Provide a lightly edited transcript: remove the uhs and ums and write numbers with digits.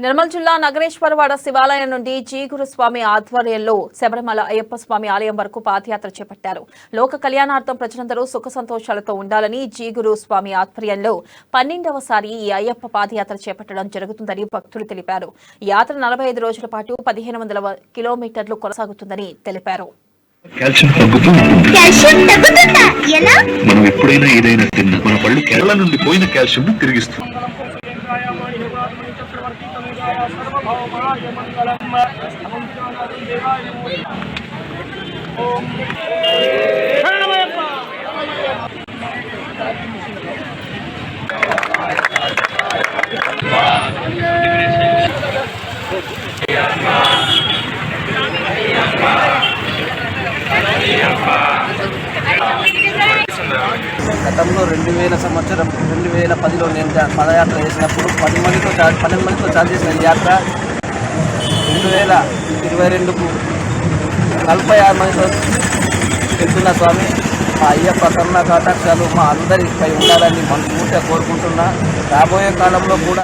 నిర్మల్ జిల్లా నగరేశ్వరవాడ శివాలయం నుండి జీగురు స్వామి ఆధ్వర్యంలో శబరిమల అయ్యప్ప స్వామి ఆలయం వరకు పాదయాత్ర చేపట్టారు. లోక కళ్యాణార్థం ప్రజలందరూ సుఖ సంతోషాలతో ఉండాలని జీగురు స్వామి ఆధ్వర్యంలో 12వసారి ఈ అయ్యప్ప పాదయాత్ర చేపట్టడం జరుగుతుందని భక్తులు తెలిపారు. ఈ యాత్ర 45 రోజుల పాటు 1500 కిలోమీటర్లు కొనసాగుతుందని తెలిపారు. కాల్షియం మనం ఎప్పుడైనా ఏదైనా తిన్నా మన పళ్ళు కేరళ నుండి పోయిన కాల్షియం తిరిగిస్తుంది. గతంలో 2010లో నేను పదయాత్ర చేసినప్పుడు 12 మందితో చార్జ్ చేసిన ఈ యాత్ర 2022కు 46 మందితో వెళ్తున్న స్వామి మా అయ్యప్ప కరుణా కటాక్షాలు మా అందరిపై ఉండాలని మనస్ఫూర్తిగా కోరుకుంటున్నా. రాబోయే కాలంలో కూడా